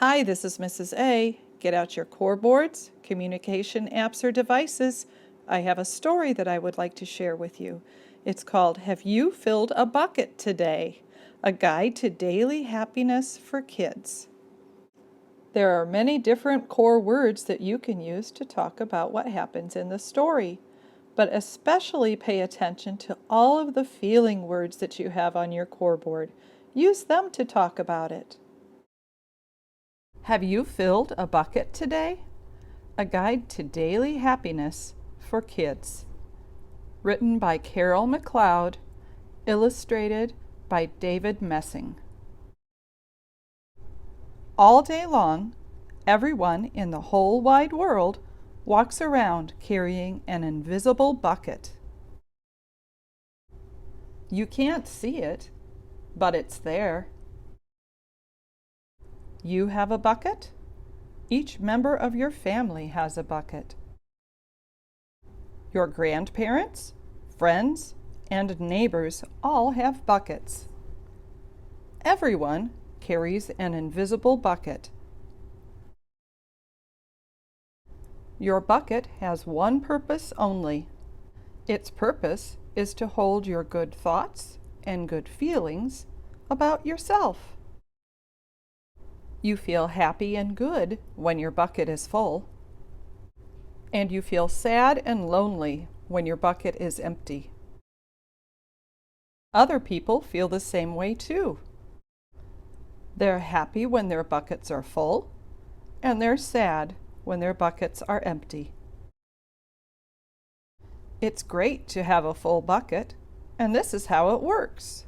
Hi, this is Mrs. A. Get out your core boards, communication apps or devices. I have a story that I would like to share with you. It's called Have You Filled a Bucket Today? A Guide to Daily Happiness for Kids. There are many different core words that you can use to talk about what happens in the story, but especially pay attention to all of the feeling words that you have on your core board. Use them to talk about it. Have you filled a bucket today? A Guide to Daily Happiness for Kids. Written by Carol McLeod, illustrated by David Messing. All day long, everyone in the whole wide world walks around carrying an invisible bucket. You can't see it, but it's there. You have a bucket? Each member of your family has a bucket. Your grandparents, friends, and neighbors all have buckets. Everyone carries an invisible bucket. Your bucket has one purpose only. Its purpose is to hold your good thoughts and good feelings about yourself. You feel happy and good when your bucket is full, and you feel sad and lonely when your bucket is empty. Other people feel the same way too. They're happy when their buckets are full, and they're sad when their buckets are empty. It's great to have a full bucket, and this is how it works.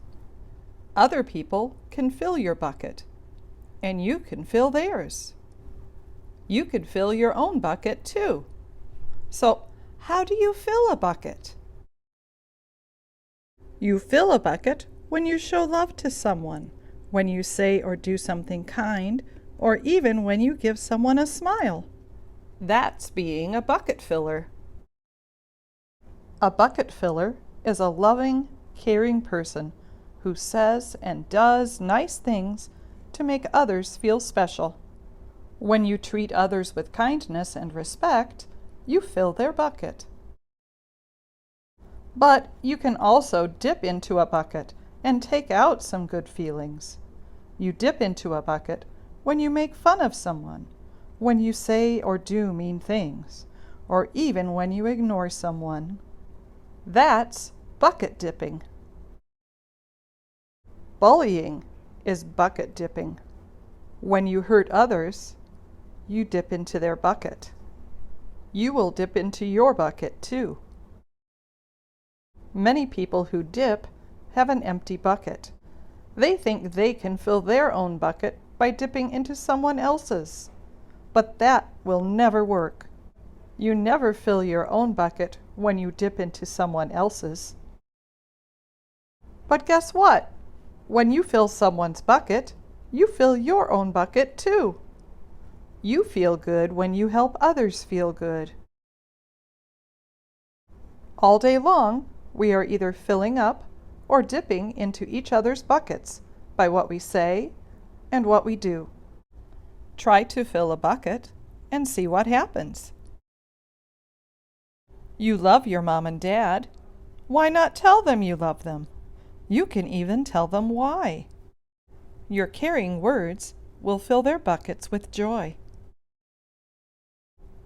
Other people can fill your bucket, and you can fill theirs. You could fill your own bucket too. So, how do you fill a bucket? You fill a bucket when you show love to someone, when you say or do something kind, or even when you give someone a smile. That's being a bucket filler. A bucket filler is a loving, caring person who says and does nice things to make others feel special. When you treat others with kindness and respect, you fill their bucket. But you can also dip into a bucket and take out some good feelings. You dip into a bucket when you make fun of someone, when you say or do mean things, or even when you ignore someone. That's bucket dipping. Bullying is bucket dipping. When you hurt others, you dip into their bucket. You will dip into your bucket too. Many people who dip have an empty bucket. They think they can fill their own bucket by dipping into someone else's. But that will never work. You never fill your own bucket when you dip into someone else's. But guess what? When you fill someone's bucket, you fill your own bucket too. You feel good when you help others feel good. All day long, we are either filling up or dipping into each other's buckets by what we say and what we do. Try to fill a bucket and see what happens. You love your mom and dad. Why not tell them you love them? You can even tell them why. Your caring words will fill their buckets with joy.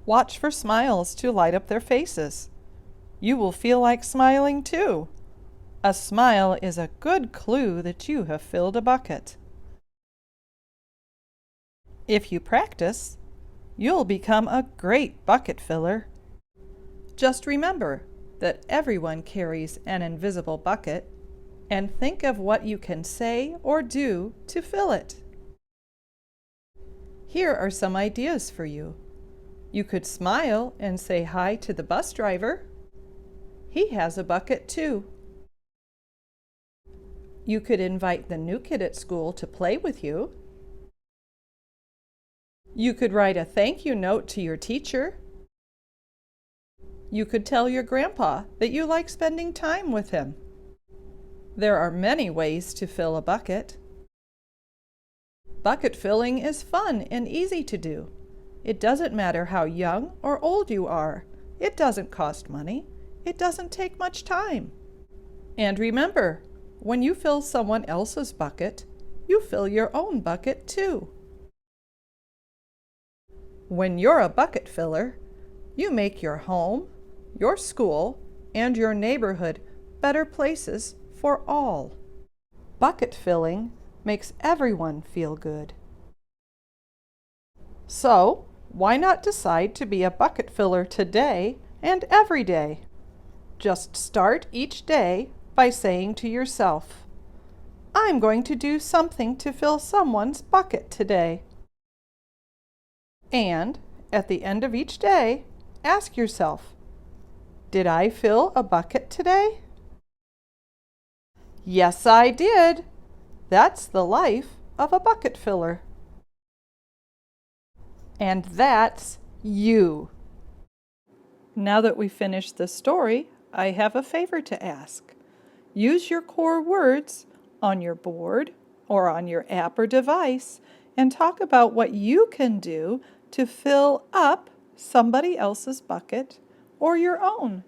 Watch for smiles to light up their faces. You will feel like smiling too. A smile is a good clue that you have filled a bucket. If you practice, you'll become a great bucket filler. Just remember that everyone carries an invisible bucket, and think of what you can say or do to fill it. Here are some ideas for you. You could smile and say hi to the bus driver. He has a bucket too. You could invite the new kid at school to play with you. You could write a thank you note to your teacher. You could tell your grandpa that you like spending time with him. There are many ways to fill a bucket. Bucket filling is fun and easy to do. It doesn't matter how young or old you are. It doesn't cost money. It doesn't take much time. And remember, when you fill someone else's bucket, you fill your own bucket too. When you're a bucket filler, you make your home, your school, and your neighborhood better places for all. Bucket filling makes everyone feel good. So, why not decide to be a bucket filler today and every day? Just start each day by saying to yourself, I'm going to do something to fill someone's bucket today. And at the end of each day, ask yourself, did I fill a bucket today? Yes, I did. That's the life of a bucket filler. And that's you. Now that we've finished the story, I have a favor to ask. Use your core words on your board or on your app or device and talk about what you can do to fill up somebody else's bucket or your own.